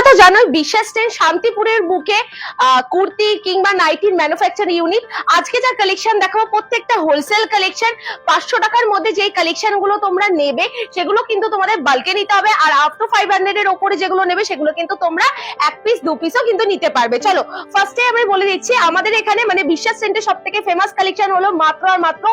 তো জানোই বিশ্বাস ট্রেন্ড শান্তিপুরের বুকে কুর্তি কিংবা নাইটির ম্যানুফ্যাকচার ইউনিট। আজকে যা কালেকশন দেখাবো প্রত্যেকটা হোলসেল কালেকশন। 500 টাকার মধ্যে যেই কালেকশন গুলো তোমরা নেবে সেগুলো কিন্তু তোমাদের বাল্কে নিতে হবে, আর আপ টু 500 এর উপরে যেগুলো নেবে সেগুলো কিন্তু তোমরা এক পিস দু পিসও কিন্তু নিতে পারবে। চলো ফার্স্টে আমি বলে দিচ্ছি, আমাদের এখানে মানে বিশ্বাস ট্রেন্ডের সব থেকে ফেমাস কালেকশন হলো মাত্র আর মাত্র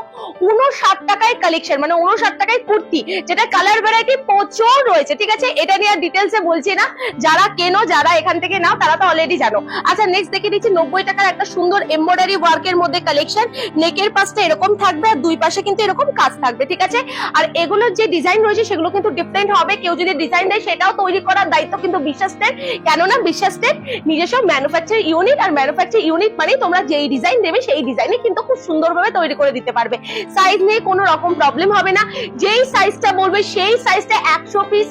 59 টাকায় কালেকশন, মানে 59 টাকায় কুর্তি, যেটা কালার ভ্যারাইটি প্রচুর রয়েছে। ঠিক আছে, এটা নিয়ে আর ডিটেলসে বলছি না, যারা কেনো যারা এখান থেকে নাও তারা তো অলরেডি জানো। আচ্ছা নেক্সট দেখে দিচ্ছি 90 টাকার একটা সুন্দর এমব্রয়ডারি ওয়ার্কের মধ্যে কালেকশন। নেকের পাশটা এরকম থাকবে আর দুই পাশে কিন্তু এরকম কাজ থাকবে। ঠিক আছে, আর এগুলোর যে ডিজাইন রয়েছে সেগুলো কিন্তু ডিফারেন্ট হবে। কেউ যদি ডিজাইন দেয় সেটাও তৈরি করার দায়িত্ব কিন্তু বিশ্বাস ট্রেন্ড, কেননা বিশ্বাস ট্রেন্ড নিজস্ব ম্যানুফ্যাকচার ইউনিট, আর ম্যানুফ্যাকচার ইউনিট মানে তোমরা যেই ডিজাইন দেবে সেই ডিজাইনে কিন্তু খুব সুন্দরভাবে তৈরি করে দিতে পারবে। সাইজ নিয়ে কোনো রকম প্রবলেম হবে না, যেই সাইজটা বলবে সেই সাইজটা 100 পিস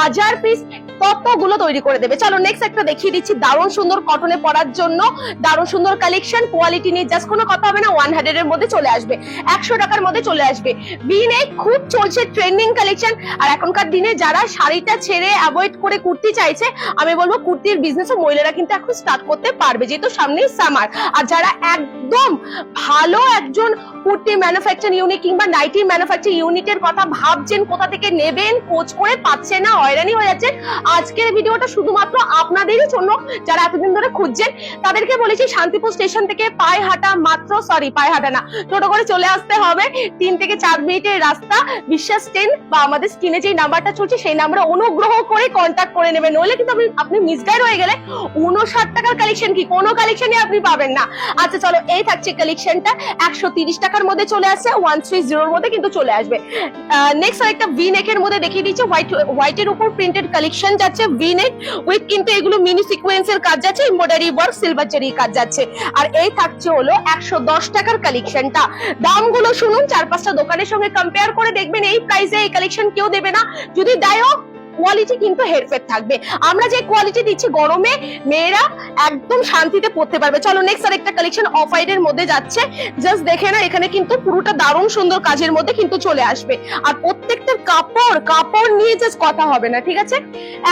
1000 পিস ততগুলো তৈরি করে দেবে। চলো নেক্সট একটা দেখিয়ে দিচ্ছি, দারুণ সুন্দর কটনে পরার জন্য দারুণ সুন্দর কালেকশন। কোয়ালিটি নিয়ে জাস্ট কোনো কথা হবে না, 100 এর মধ্যে চলে আসবে, 100 টাকার মধ্যে চলে আসবে। ভি-নেক খুব চলছে ট্রেন্ডিং কালেকশন, আর এখনকার দিনে যারা শাড়িটা ছেড়ে অ্যাভয়েড করে কুর্তি চাইছে, আমি বলবো কুর্তির বিজনেসও মহিলারা কিন্তু এখন স্টার্ট করতে পারবে, যেহেতু সামনেই সামার। আর যারা একদম ভালো একজন কুর্তি ম্যানুফ্যাকচার ইউনিট কিংবা নাইটি ম্যানুফ্যাকচার ইউনিটের কথা ভাবছেন, কোথা থেকে নেবেন, খোঁজ করে পাচ্ছেন না, হয়রানি হয়ে যাচ্ছে, আজকের ভিডিওটা শুধুমাত্র আপনাদেরই জন্য। যারা এতদিন ধরে খুঁজছেন তাদেরকে বলেছি শান্তিপুর স্টেশন থেকে পায়ে হাঁটা না, টোটো করে চলে আসতে হবে, 3 থেকে 4 মিনিটের রাস্তা। বিশ্বাস ট্রেন্ড বা আমাদের স্ক্রিনে যে নাম্বারটা চলছে সেই নাম্বারে অনুগ্রহ করে কন্ট্যাক্ট করে নেবেন, নইলে কিন্তু আপনি মিসগাইড হয়ে গেলে 59 টাকার কালেকশন কি কোনো কালেকশনই আপনি পাবেন না। আচ্ছা চলো, এই থাকছে কালেকশনটা 130 টাকার মধ্যে চলে আসছে, 130 এর মধ্যে কিন্তু চলে আসবে। নেক্সট আরেকটা ভি নেকের মধ্যে দেখিয়ে দিচ্ছি, হোয়াইটের উপর প্রিন্টেড কালেকশন যাচ্ছে, ভি নেক উইথ কিন্তু এগুলো মিনি সিকোয়েন্সের কাজ যাচ্ছে, এমব্রয়ডারি ওয়ার্ক সিলভার জারি কাজ যাচ্ছে। আর এই থাকছে হলো 110 টাকার কালেকশনটা। দামগুলো শুনুন, 4-5টা দোকানের সঙ্গে কম্পেয়ার করে দেখবেন এই প্রাইসে এই কালেকশন কেউ দেবে না, যদি দেয়ও কোয়ালিটি কিন্তু হেরফের থাকবে। আমরা যে কোয়ালিটি দিচ্ছি গরমে মেয়েরা একদম শান্তিতে পরতে পারবে। চলো নেক্সট আরেকটা কালেকশন অফ হোয়াইট এর মধ্যে যাচ্ছে, জাস্ট দেখে না, এখানে কিন্তু পুরোটা দারুণ সুন্দর কাজের মধ্যে কিন্তু চলে আসবে। আর প্রত্যেকটা কাপড় নিয়ে জাস্ট কথা হবে না, ঠিক আছে,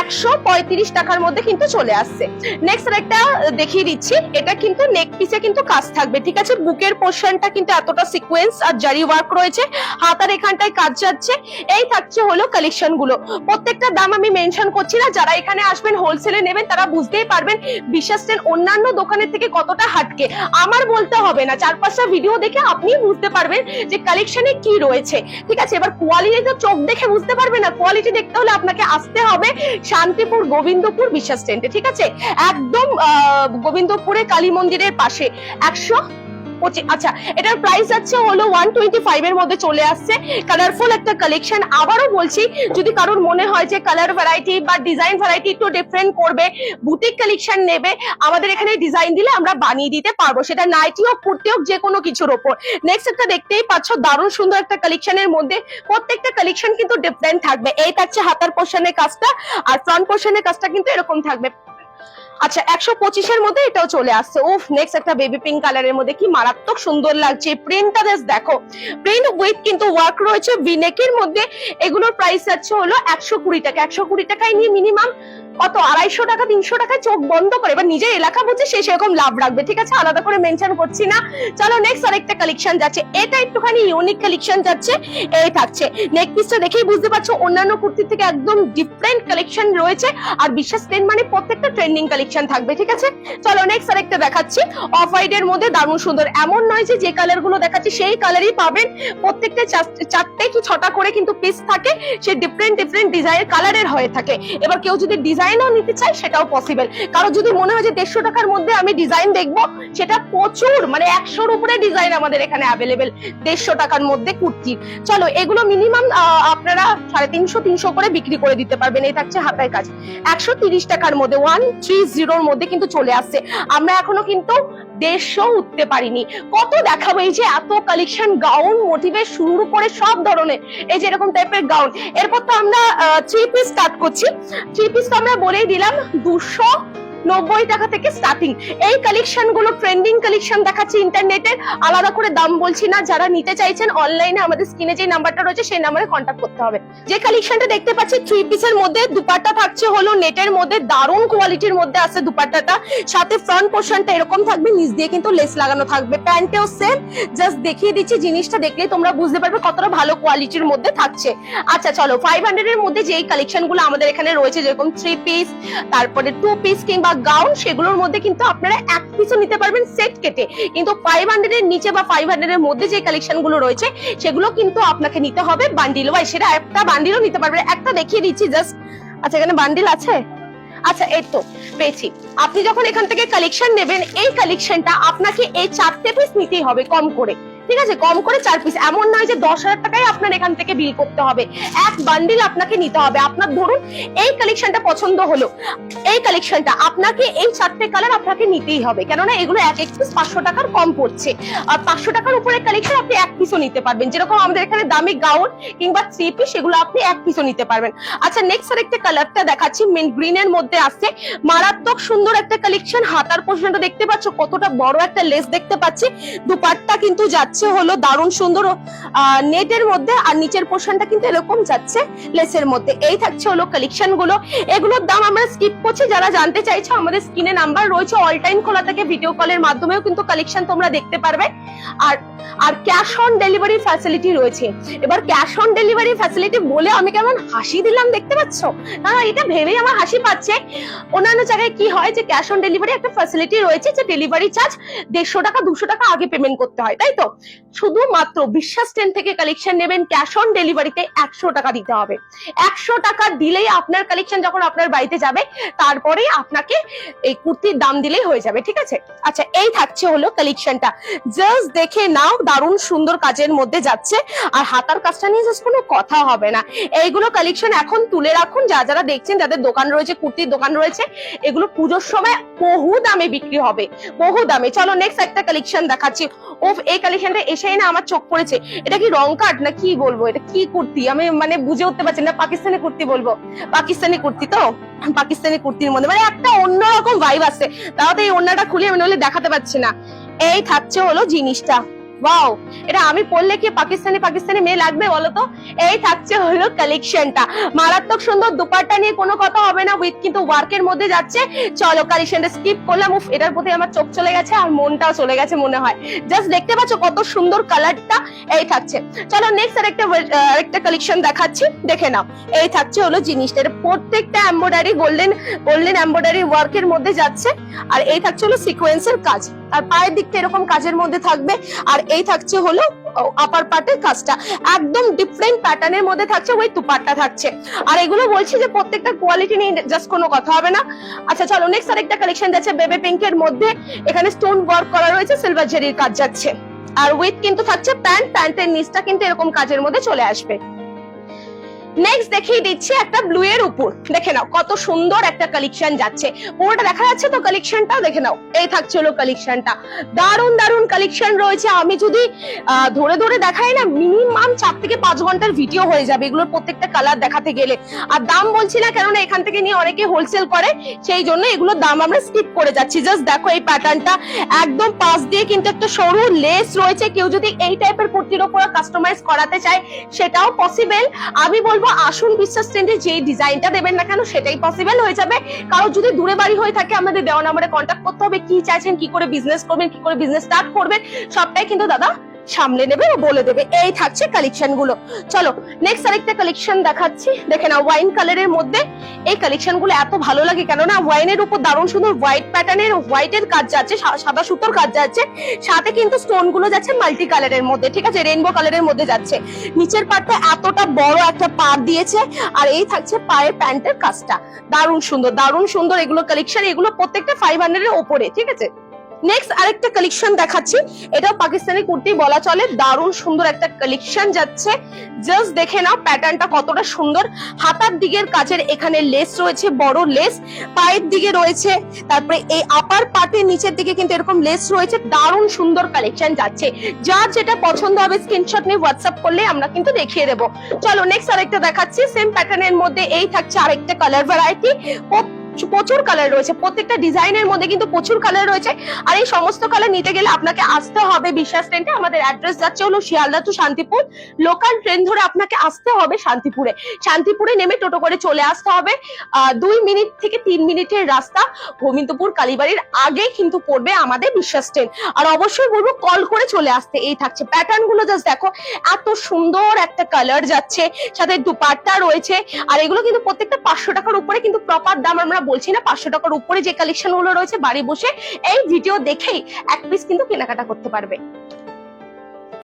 135 টাকার মধ্যে কিন্তু চলে আসছে। নেক্সট আরেকটা দেখিয়ে দিচ্ছি, এটা কিন্তু নেক পিসে কিন্তু কাজ থাকবে। ঠিক আছে, বুকের পোর্শনটা কিন্তু এতটা সিকোয়েন্স আর জারি ওয়ার্ক রয়েছে, হাতার এখানটায় কাজ যাচ্ছে। এই থাকছে হলো কালেকশন গুলো, প্রত্যেকটা দাম আমি মেনশন করছি না, যারা এখানে আসবেন হোলসেলে নেবেন তারা বুঝতেই পারবেন বিশ্বাস ট্রেন্ড অন্যান্য দোকানের থেকে কতটা হাটকে। আমার বলতে হবে না, 4-5টা ভিডিও দেখে আপনি বুঝতে পারবেন যে কালেকশনে কি রয়েছে। ঠিক আছে, এবার কোয়ালিটি তো চোখ দেখে বুঝতে পারবে না, কোয়ালিটি দেখতে হলে আপনাকে আসতে হবে শান্তিপুর গোবিন্দপুর বিশ্বাস ট্রেন্ডে। ঠিক আছে, একদম গোবিন্দপুরে কালী মন্দিরের পাশে 125। আচ্ছা, এটার প্রাইস আছে হলো 125 এর মধ্যে চলে আসছে। কালারফুল একটা কালেকশন। আবারও বলছি, যদি কারোর মনে হয় যে কালার ভ্যারাইটি বা ডিজাইন ভ্যারাইটি একটু ডিফারেন্ট করবে, বুটিক কালেকশন নেবে, আমাদের এখানে ডিজাইন দিলে আমরা বানিয়ে দিতে পারবো, সেটা নাইটি হোক কুর্তি হোক যে কোনো কিছুর ওপর। নেক্সট একটা দেখতেই পাচ্ছ দারুণ সুন্দর একটা কালেকশনের মধ্যে প্রত্যেকটা কালেকশন কিন্তু ডিফারেন্ট থাকবে। এই থাকছে হাতার পোর্শনের কাজটা, আর ফ্রন্ট পোর্শনের কাজটা কিন্তু এরকম থাকবে। আচ্ছা 125 এর মধ্যে এটাও চলে আসছে। উফ, নেক্সট একটা বেবি পিঙ্ক কালারের মধ্যে কি মারাত্মক সুন্দর লাগছে, প্রিন্টটা জাস্ট দেখো, প্রিন্ট উইথ কিন্তু ওয়ার্ক রয়েছে ভি-নেকের মধ্যে। এগুলোর প্রাইস আছে হলো 120 টাকা। 120 টাকায় নিয়ে মিনিমাম কত 250 টাকা 300 টাকায় চোখ বন্ধ করে, এবার নিজের এলাকা বুঝে সে সেরকম লাভ রাখবে। ঠিক আছে, আলাদা করে মেনশন করছি না। চলো নেক্সট আরেকটা কালেকশন যাচ্ছে, এটা একটুখানি ইউনিক কালেকশন যাচ্ছে। এই থাকছে নেক পিসটা দেখেই বুঝতে পারছো অন্যান্য কুর্তির থেকে একদম ডিফারেন্ট কালেকশন রয়েছে, আর বিশ্বাস ট্রেন্ড মানে প্রত্যেকটা ট্রেন্ডিং কালেকশন থাকবে। ঠিক আছে, চলো নেক্সট আরেকটা দেখাচ্ছি অফ হোয়াইট এর মধ্যে দারুণ সুন্দর। এমন নয় যে কালার গুলো দেখাচ্ছি সেই কালারই পাবেন, প্রত্যেকটা 4টে কি 6টা করে কিন্তু পিস থাকে, সে ডিফারেন্ট ডিজাইন কালারের হয়ে থাকে। এবার কেউ যদি ডিজাইনও নিতে চায় সেটাও পসিবল। কারো যদি মনে হয় যে 150 টাকার মধ্যে আমি ডিজাইন দেখবো, সেটা প্রচুর, মানে 100-র উপরে ডিজাইন আমাদের এখানে অ্যাভেলেবেল 150 টাকার মধ্যে কুর্তি। চলো এগুলো মিনিমাম আপনারা 350 করে বিক্রি করে দিতে পারবেন। এই থাকছে হাতায় কাজ 130 টাকার মধ্যে, 130-র মধ্যে কিন্তু চলে আসছে। আমরা এখনো কিন্তু 150 উঠতে পারিনি, কত দেখাবো। এই যে এত কালেকশন, গাউন মোটিভে শুরু করে সব ধরনের, এই যে এরকম টাইপের গাউন। এরপর তো আমরা 3 পিস স্টার্ট করছি। 3 পিস তো আমরা বলেই দিলাম 200 90 টাকা থেকে স্টার্টিং। এই কালেকশন গুলো ট্রেন্ডিং কালেকশন দেখাচ্ছি ইন্টারনেটে, আলাদা করে দাম বলছি না। যারা নিতে চাইছেন অনলাইনে আমাদের স্ক্রিনে যে নাম্বারটা রয়েছে সেই নাম্বারে কন্ট্যাক্ট করতে হবে। যে কালেকশনটা দেখতে পাচ্ছি 3 পিসের মধ্যে, দুপাট্টা থাকছে হলো নেটের মধ্যে, দারুণ কোয়ালিটির মধ্যে আছে দুপাট্টাটা। সাথে ফ্রন্ট পোর্শনটা এরকম থাকবে, নিচ দিয়ে কিন্তু লেস লাগানো থাকবে, প্যান্টেও সেম। জাস্ট দেখিয়ে দিচ্ছি, জিনিসটা দেখলেই তোমরা বুঝতে পারবে কতটা ভালো কোয়ালিটির মধ্যে থাকছে। আচ্ছা চলো, 500 এর মধ্যে যেই কালেকশন গুলো আমাদের এখানে রয়েছে, যেরকম 3 পিস, তারপরে 2 পিস কিংবা গাউন, সেগুলোর মধ্যে কিন্তু আপনারা এক পিসও নিতে পারবেন সেট কেটে। কিন্তু 500 এর নিচে বা 500 এর মধ্যে যে কালেকশন গুলো রয়েছে সেগুলো কিন্তু আপনাকে নিতে হবে বান্ডিল ওয়াইজ। সেটা একটা বান্ডিলও নিতে পারবে। একটা দেখিয়ে দিচ্ছি জাস্ট। আচ্ছা এখানে বান্ডিল আছে, আচ্ছা এই তো পেয়েছি। আপনি যখন এখান থেকে কালেকশন নেবেন, এই কালেকশনটা আপনাকে এই 4টে পিস নিতেই হবে কম করে, ঠিক আছে? কম করে 4 পিস। এমন নয় যে 10,000 টাকায় আপনার এখান থেকে বিল করতে হবে, এক বান্ডিল আপনাকে নিতে হবে। আপনার ধরুন এই কালেকশনটা পছন্দ হলো, এই কালেকশনটা আপনাকে এই 4টে কালার আপনাকে নিতেই হবে, কেননা এগুলো এক এক পিস 500 টাকার কম পড়ছে। আর 500 টাকার উপরে কালেকশন আপনি এক পিসও নিতে পারবেন, যেরকম আমাদের এখানে দামি গাউন কিংবা 3 পিস, সেগুলো আপনি এক পিসও নিতে পারবেন। আচ্ছা নেক্সট আরেকটা কালারটা দেখাচ্ছি, মেন গ্রিন এর মধ্যে আসছে, মারাত্মক সুন্দর একটা কালেকশন। হাতার পোর্শনটা দেখতে পাচ্ছ কতটা বড় একটা লেস দেখতে পাচ্ছি। দুপাট্টা কিন্তু যাচ্ছে হলো দারুণ সুন্দর নেটের মধ্যে, আর নিচের পোর্শনটা কিন্তু এরকম যাচ্ছে লেসের মধ্যে। এই থাকছে হলো কালেকশন গুলো। এগুলোর দাম আমরা স্কিপ করছি। যারা জানতে চাইছো আমাদের স্ক্রিনে নাম্বার রয়েছে, অল টাইম খোলা থাকে, ভিডিও কলের মাধ্যমেও কিন্তু কালেকশন তোমরা দেখতে পারবে। আর ক্যাশ অন ডেলিভারি ফ্যাসিলিটি রয়েছে। এবার ক্যাশ অন ডেলিভারি ফ্যাসিলিটি বলে আমি কেমন হাসি দিলাম দেখতে পাচ্ছ না? এটা ভেবেই আমার হাসি পাচ্ছে। অন্যান্য জায়গায় কি হয় যে ক্যাশ অন ডেলিভারি একটা ফ্যাসিলিটি রয়েছে, যে ডেলিভারি চার্জ 150 টাকা 200 টাকা আগে পেমেন্ট করতে হয়, তাই তো? শুধুমাত্র বিশ্বাস 10 থেকে কালেকশন নেবেন, ক্যাশ অন ডেলিভারিতে 100 টাকা দিতে হবে। 100 টাকা দিলেই আপনার কালেকশন যখন আপনার বাড়িতে যাবে, তারপরেই আপনাকে এই কুর্তির দাম দিলেই হয়ে যাবে, ঠিক আছে? আচ্ছা এই থাকছে হলো কালেকশনটা, জাস্ট দেখে নাও, দারুণ সুন্দর কাজের মধ্যে যাচ্ছে। আর হাতার কাজটা নিয়ে জাস্ট কোনো কথা হবে না। এইগুলো কালেকশন এখন তুলে রাখুন, যারা দেখছেন, যাদের দোকান রয়েছে, কুর্তির দোকান রয়েছে, এগুলো পুজোর সময় বহু দামে বিক্রি হবে, বহু দামে। চলো নেক্সট একটা কালেকশন দেখাচ্ছি। ওফ, এই কালেকশনটা এসেই না আমার চোখ পড়েছে। এটা কি রং কাট না কি বলবো, এটা কি কুর্তি আমি মানে বুঝে উঠতে পারছি না। পাকিস্তানি কুর্তি বলবো, পাকিস্তানি কুর্তি তো, পাকিস্তানি কুর্তির মধ্যে মানে একটা অন্যরকম ভাইব আছে। তাও তো এই ওড়নাটা খুলে আমি নইলে দেখাতে পাচ্ছি না। এই থাকছে হলো জিনিসটা, ওয়াও, এটা আমি পরলে কি পাকিস্তানি পাকিস্তানি মেয়ে লাগবে বলো তো? এই থাকছে হলো কালেকশনটা, মারাত্মক সুন্দর। দুপাট্টা নিয়ে কোনো কথা হবে না, উইথ কিন্তু ওয়ার্কের মধ্যে যাচ্ছে। চলো কালেকশনটা স্কিপ করলাম। উফ, এটার প্রতি আমার চোখ চলে গেছে আর মনটাও চলে গেছে মনে হয়। জাস্ট দেখতে পাচ্ছ কত সুন্দর কালারটা। এই থাকছে। চলো নেক্সট আরেকটা কালেকশন দেখাচ্ছি, দেখে নাও। এই থাকছে হলো জিনিসটা, এটা প্রত্যেকটা এমব্রয়ডারি গোল্ডেন এমব্রয়ডারি ওয়ার্কের মধ্যে যাচ্ছে। আর এই থাকছে হলো সিকোয়েন্সের কাজ, আর পায়ের দিকটা এরকম কাজের মধ্যে থাকবে। আর এই থাকছে হলো আপার পার্টের কাজটা, একদম ডিফারেন্ট প্যাটার্নের মধ্যে থাকছে, ওই দুপাট্টা থাকছে। আর এগুলো বলছি যে প্রত্যেকটা কোয়ালিটি নিয়ে জাস্ট কোনো কথা হবে না। আচ্ছা চলো নেক্সট আরেকটা কালেকশন যাচ্ছে বেবি পিঙ্কের মধ্যে। এখানে স্টোন ওয়ার্ক করা রয়েছে, সিলভার জেরির কাজ যাচ্ছে। আর উইথ কিন্তু থাকছে প্যান্টের নিচটা কিন্তু এরকম কাজের মধ্যে চলে আসবে। নেক্সট দেখিয়ে দিচ্ছি একটা ব্লু এর উপর, দেখে নাও কত সুন্দর একটা কালেকশন যাচ্ছে। পুরোটা দেখা যাচ্ছে তো কালেকশনটাও দেখে নাও। এই থাকছে হলো কালেকশনটা, দারুণ দারুণ কালেকশন রয়েছে। আমি যদি ধরে ধরে দেখাই না, মিনিমাম 4 থেকে 5 ঘন্টার ভিডিও হয়ে যাবে এগুলোর প্রত্যেকটা কালার দেখাতে গেলে। আর দাম বলছি না, কেননা এখান থেকে নিয়ে অনেকে হোলসেল করে, সেই জন্য এগুলোর দাম আমরা স্কিপ করে যাচ্ছি। জাস্ট দেখো এই প্যাটার্নটা, একদম পাশ দিয়ে কিন্তু একটা সরু লেস রয়েছে। কেউ যদি এই টাইপের কুর্তির উপর কাস্টমাইজ করাতে চায় সেটাও পসিবল। আমি বলবো আসুন বিশ্বাস ট্রেন্ডে যে ডিজাইনটা দেবেন না কেন সেটাই পসিবল হয়ে যাবে। কারণ যদি দূরে বাড়ি হয়ে থাকে, আমাদের দেওয়া নাম্বারে কন্ট্যাক্ট করতে হবে। কি চাইছেন, কি করে বিজনেস করবেন, কি করে বিজনেস স্টার্ট করবেন, সবটাই কিন্তু দাদা সামলে নেবে ও বলে দেবে। এই থাকছে কালেকশন গুলো। চলো নেক্সট আরেকটা কালেকশন দেখাচ্ছি, দেখে নাও ওয়াইন কালারের মধ্যে। এই কালেকশন গুলো এত ভালো লাগে, কেননা ওয়াইনের উপর দারুণ সুন্দর হোয়াইট প্যাটার্নের হোয়াইটের কাজ যাচ্ছে, সাদা সুতোর কাজ যাচ্ছে, সাথে কিন্তু স্টোন গুলো যাচ্ছে মাল্টি কালারের মধ্যে, ঠিক আছে, রেইনবো কালারের মধ্যে যাচ্ছে। নিচের পাটটা এতটা বড় একটা পাট দিয়েছে। আর এই থাকছে পায়ের প্যান্টের কাজটা, দারুণ সুন্দর দারুণ সুন্দর এগুলো কালেকশন। এগুলো প্রত্যেকটা 500 এর উপরে, ঠিক আছে। নেক্সট আরেকটা কালেকশন দেখাচ্ছি, এটাও পাকিস্তানি কুর্তি বলা চলে, দারুণ সুন্দর একটা কালেকশন যাচ্ছে। জাস্ট দেখে নাও প্যাটার্নটা কতটা সুন্দর। হাতার দিকের কাজের এখানে লেস রয়েছে, বড় লেস, পায়ের দিকে রয়েছে, তারপরে এই আপার পার্টের নিচের দিকে কিন্তু এরকম লেস রয়েছে। দারুণ সুন্দর কালেকশন যাচ্ছে। যার যেটা পছন্দ হবে স্ক্রিনশট নিয়ে হোয়াটসঅ্যাপ করলে আমরা কিন্তু দেখিয়ে দেবো। চলো নেক্সট আরেকটা দেখাচ্ছি সেম প্যাটার্নের মধ্যে। এই থাকছে আরেকটা কালার ভ্যারাইটি, প্রচুর কালার রয়েছে, প্রত্যেকটা ডিজাইনের মধ্যে কিন্তু প্রচুর কালার রয়েছে। আর এই সমস্ত কালার নিতে গেলে আপনাকে আসতে হবে বিশ্বাস ট্রেন্ডে। আমাদের অ্যাড্রেস যাচ্ছে হলো Sealdah to Shantipur. Local train ধরে আপনাকে আসতে হবে শান্তিপুরে। শান্তিপুরে নেমে টোটো করে চলে আসতে হবে। 2 মিনিট থেকে 3 মিনিটের রাস্তা, গোবিন্দপুর কালীবাড়ির আগে কিন্তু পড়বে আমাদের বিশ্বাস ট্রেন। আর অবশ্যই বলবো কল করে চলে আসতে। এই থাকছে প্যাটার্ন গুলো, জাস্ট দেখো এত সুন্দর একটা কালার যাচ্ছে, সাথে দুপাট্টা রয়েছে। আর এগুলো কিন্তু প্রত্যেকটা 500 টাকার উপরে, কিন্তু প্রপার দাম আমরা বলছি না। 500 টাকার উপরে যে কালেকশন গুলো রয়েছে, বাড়ি বসে এই ভিডিও দেখেই এক পিস কিন্তু কেনাকাটা করতে পারবে।